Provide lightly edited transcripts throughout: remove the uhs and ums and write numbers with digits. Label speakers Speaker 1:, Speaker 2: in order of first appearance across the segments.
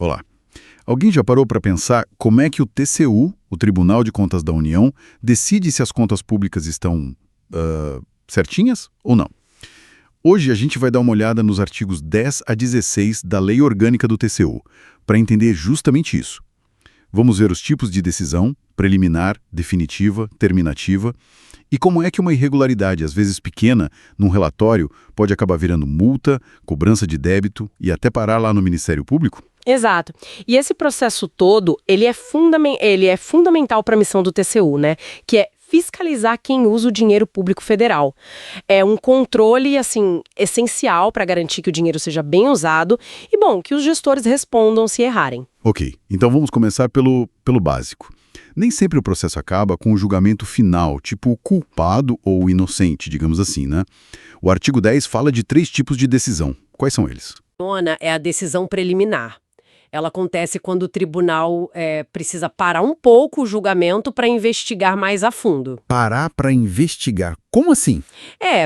Speaker 1: Olá. Alguém já parou para pensar como é que o TCU, o Tribunal de Contas da União, decide se as contas públicas estão certinhas ou não? Hoje a gente vai dar uma olhada nos artigos 10 a 16 da Lei Orgânica do TCU, para entender justamente isso. Vamos ver os tipos de decisão, preliminar, definitiva, terminativa, e como é que uma irregularidade, às vezes pequena, num relatório, pode acabar virando multa, cobrança de débito e até parar lá no Ministério Público?
Speaker 2: Exato. E esse processo todo, ele é fundamental para a missão do TCU, né? Que é fiscalizar quem usa o dinheiro público federal. É um controle, assim, essencial para garantir que o dinheiro seja bem usado e, bom, que os gestores respondam se errarem.
Speaker 1: Ok, então vamos começar pelo básico. Nem sempre o processo acaba com o julgamento final, tipo culpado ou inocente, digamos assim, né? O artigo 10 fala de 3 tipos de decisão. Quais são eles?
Speaker 2: Nona é a decisão preliminar. Ela acontece quando o tribunal precisa parar um pouco o julgamento para investigar mais a fundo.
Speaker 1: Parar para investigar. Como assim?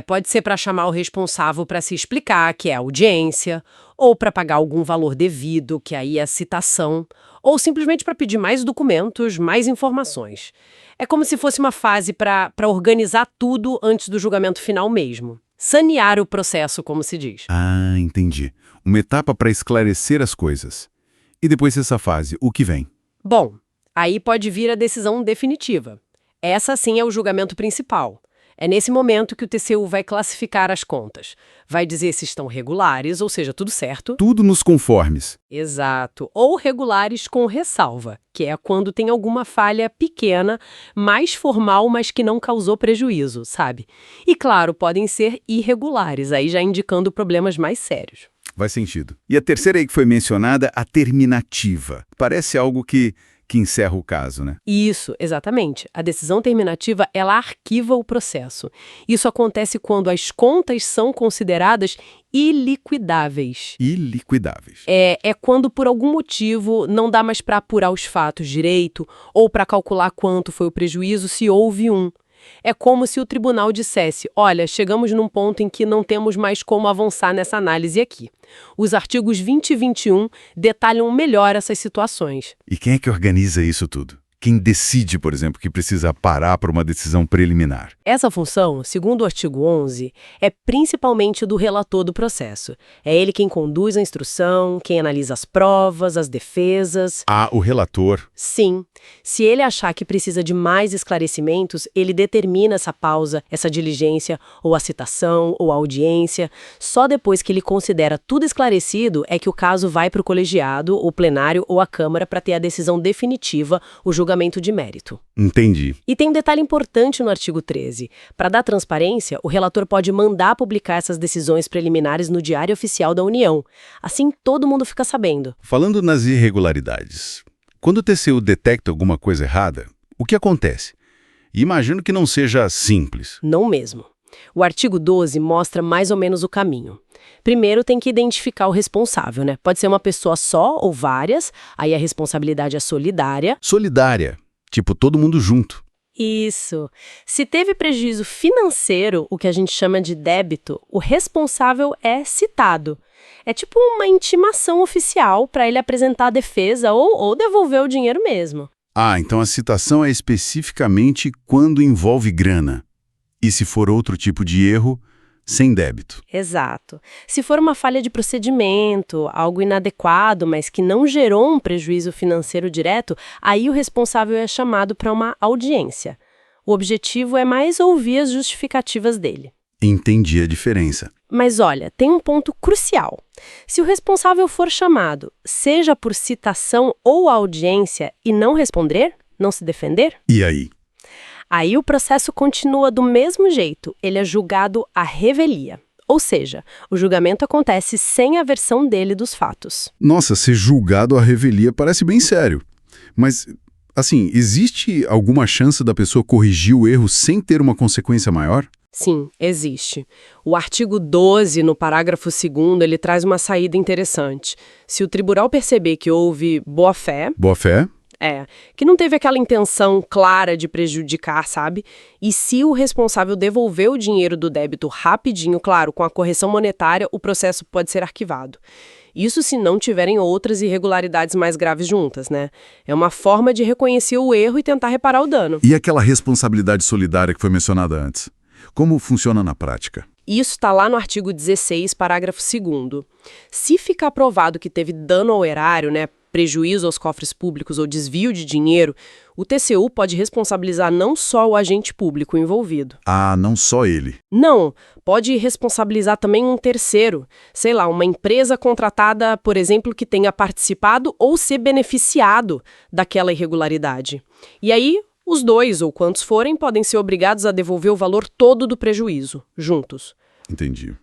Speaker 2: Pode ser para chamar o responsável para se explicar, que é a audiência, ou para pagar algum valor devido, que aí é a citação, ou simplesmente para pedir mais documentos, mais informações. É como se fosse uma fase para organizar tudo antes do julgamento final mesmo. Sanear o processo, como se diz.
Speaker 1: Ah, entendi. Uma etapa para esclarecer as coisas. E depois dessa fase, o que vem?
Speaker 2: Bom, aí pode vir a decisão definitiva. Essa sim é o julgamento principal. É nesse momento que o TCU vai classificar as contas. Vai dizer se estão regulares, ou seja, tudo certo.
Speaker 1: Tudo nos conformes.
Speaker 2: Exato. Ou regulares com ressalva, que é quando tem alguma falha pequena, mais formal, mas que não causou prejuízo, sabe? E claro, podem ser irregulares, aí já indicando problemas mais sérios.
Speaker 1: Faz sentido. E a terceira aí que foi mencionada, a terminativa. Parece algo que encerra o caso, né?
Speaker 2: Isso, exatamente. A decisão terminativa, ela arquiva o processo. Isso acontece quando as contas são consideradas iliquidáveis.
Speaker 1: Iliquidáveis.
Speaker 2: É quando, por algum motivo, não dá mais para apurar os fatos direito ou para calcular quanto foi o prejuízo se houve um. É como se o tribunal dissesse, olha, chegamos num ponto em que não temos mais como avançar nessa análise aqui. Os artigos 20 e 21 detalham melhor essas situações.
Speaker 1: E quem é que organiza isso tudo? Quem decide, por exemplo, que precisa parar para uma decisão preliminar?
Speaker 2: Essa função, segundo o artigo 11, é principalmente do relator do processo. É ele quem conduz a instrução, quem analisa as provas, as defesas.
Speaker 1: Ah, o relator.
Speaker 2: Sim. Se ele achar que precisa de mais esclarecimentos, ele determina essa pausa, essa diligência, ou a citação, ou a audiência. Só depois que ele considera tudo esclarecido é que o caso vai para o colegiado, o plenário ou a Câmara para ter a decisão definitiva, o julgamento de mérito.
Speaker 1: Entendi.
Speaker 2: E tem um detalhe importante no artigo 13. Para dar transparência, o relator pode mandar publicar essas decisões preliminares no Diário Oficial da União. Assim, todo mundo fica sabendo.
Speaker 1: Falando nas irregularidades, quando o TCU detecta alguma coisa errada, o que acontece? E imagino que não seja simples.
Speaker 2: Não mesmo. O artigo 12 mostra mais ou menos o caminho. Primeiro tem que identificar o responsável, né? Pode ser uma pessoa só ou várias, aí a responsabilidade é solidária.
Speaker 1: Solidária, tipo todo mundo junto.
Speaker 2: Isso. Se teve prejuízo financeiro, o que a gente chama de débito, o responsável é citado. É tipo uma intimação oficial para ele apresentar a defesa ou devolver o dinheiro mesmo.
Speaker 1: Ah, então a citação é especificamente quando envolve grana. E se for outro tipo de erro, sem débito.
Speaker 2: Exato. Se for uma falha de procedimento, algo inadequado, mas que não gerou um prejuízo financeiro direto, aí o responsável é chamado para uma audiência. O objetivo é mais ouvir as justificativas dele.
Speaker 1: Entendi a diferença.
Speaker 2: Mas olha, tem um ponto crucial. Se o responsável for chamado, seja por citação ou audiência, e não responder, não se defender?
Speaker 1: E aí?
Speaker 2: Aí o processo continua do mesmo jeito, ele é julgado à revelia. Ou seja, o julgamento acontece sem a versão dele dos fatos.
Speaker 1: Nossa, ser julgado à revelia parece bem sério. Mas, assim, existe alguma chance da pessoa corrigir o erro sem ter uma consequência maior?
Speaker 2: Sim, existe. O artigo 12, no parágrafo 2º, ele traz uma saída interessante. Se o tribunal perceber que houve boa-fé...
Speaker 1: Boa-fé?
Speaker 2: Que não teve aquela intenção clara de prejudicar, sabe? E se o responsável devolver o dinheiro do débito rapidinho, claro, com a correção monetária, o processo pode ser arquivado. Isso se não tiverem outras irregularidades mais graves juntas, né? É uma forma de reconhecer o erro e tentar reparar o dano.
Speaker 1: E aquela responsabilidade solidária que foi mencionada antes? Como funciona na prática?
Speaker 2: Isso está lá no artigo 16, parágrafo 2º. Se ficar provado que teve dano ao erário, né, prejuízo aos cofres públicos ou desvio de dinheiro, o TCU pode responsabilizar não só o agente público envolvido.
Speaker 1: Ah, não só ele.
Speaker 2: Não, pode responsabilizar também um terceiro, sei lá, uma empresa contratada, por exemplo, que tenha participado ou se beneficiado daquela irregularidade. E aí, os dois, ou quantos forem, podem ser obrigados a devolver o valor todo do prejuízo, juntos.
Speaker 1: Entendi.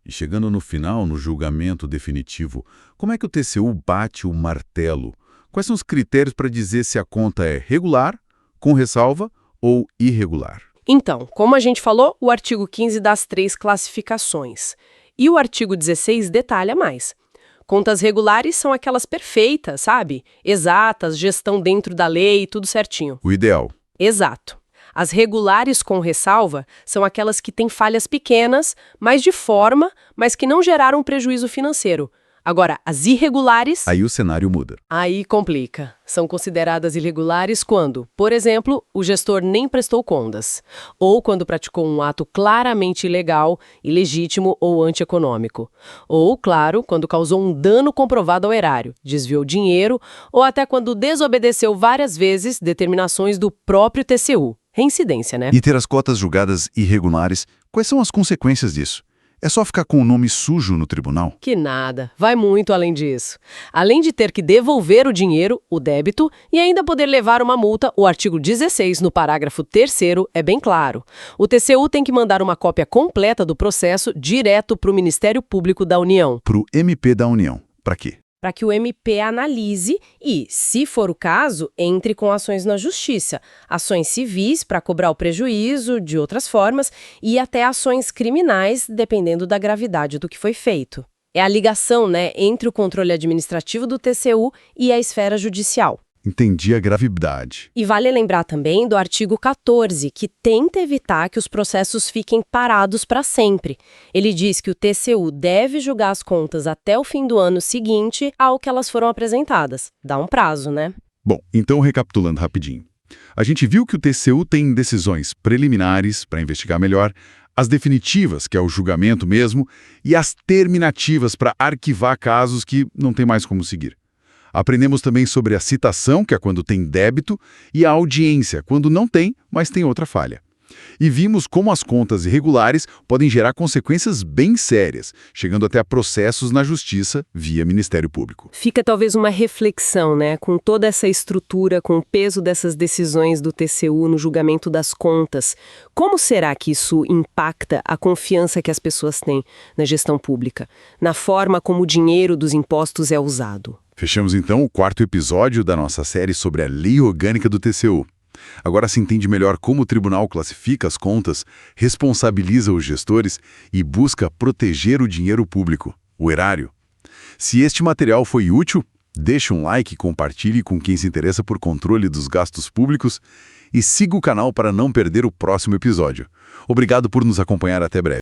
Speaker 1: E chegando no final, no julgamento definitivo, como é que o TCU bate o martelo? Quais são os critérios para dizer se a conta é regular, com ressalva ou irregular?
Speaker 2: Então, como a gente falou, o artigo 15 dá as 3 classificações. E o artigo 16 detalha mais. Contas regulares são aquelas perfeitas, sabe? Exatas, gestão dentro da lei, tudo certinho.
Speaker 1: O ideal.
Speaker 2: Exato. As regulares com ressalva são aquelas que têm falhas pequenas, mas de forma, mas que não geraram prejuízo financeiro. Agora, as irregulares...
Speaker 1: Aí o cenário muda.
Speaker 2: Aí complica. São consideradas irregulares quando, por exemplo, o gestor nem prestou contas, ou quando praticou um ato claramente ilegal, ilegítimo ou antieconômico. Ou, claro, quando causou um dano comprovado ao erário, desviou dinheiro, ou até quando desobedeceu várias vezes determinações do próprio TCU. Reincidência, né?
Speaker 1: E ter as cotas julgadas irregulares, quais são as consequências disso? É só ficar com o nome sujo no tribunal?
Speaker 2: Que nada, vai muito além disso. Além de ter que devolver o dinheiro, o débito, e ainda poder levar uma multa, o artigo 16, no parágrafo 3º, é bem claro. O TCU tem que mandar uma cópia completa do processo direto para o Ministério Público da União.
Speaker 1: Para o MP da União. Para quê?
Speaker 2: Para que o MP analise e, se for o caso, entre com ações na justiça, ações civis para cobrar o prejuízo, de outras formas, e até ações criminais, dependendo da gravidade do que foi feito. É a ligação, né, entre o controle administrativo do TCU e a esfera judicial.
Speaker 1: Entendi a gravidade.
Speaker 2: E vale lembrar também do artigo 14, que tenta evitar que os processos fiquem parados para sempre. Ele diz que o TCU deve julgar as contas até o fim do ano seguinte ao que elas foram apresentadas. Dá um prazo, né?
Speaker 1: Bom, então recapitulando rapidinho. A gente viu que o TCU tem decisões preliminares para investigar melhor, as definitivas, que é o julgamento mesmo, e as terminativas para arquivar casos que não tem mais como seguir. Aprendemos também sobre a citação, que é quando tem débito, e a audiência, quando não tem, mas tem outra falha. E vimos como as contas irregulares podem gerar consequências bem sérias, chegando até a processos na justiça via Ministério Público.
Speaker 2: Fica talvez uma reflexão, né? Com toda essa estrutura, com o peso dessas decisões do TCU no julgamento das contas. Como será que isso impacta a confiança que as pessoas têm na gestão pública, na forma como o dinheiro dos impostos é usado?
Speaker 1: Fechamos então o 4º episódio da nossa série sobre a Lei Orgânica do TCU. Agora se entende melhor como o tribunal classifica as contas, responsabiliza os gestores e busca proteger o dinheiro público, o erário. Se este material foi útil, deixe um like e compartilhe com quem se interessa por controle dos gastos públicos e siga o canal para não perder o próximo episódio. Obrigado por nos acompanhar, até breve.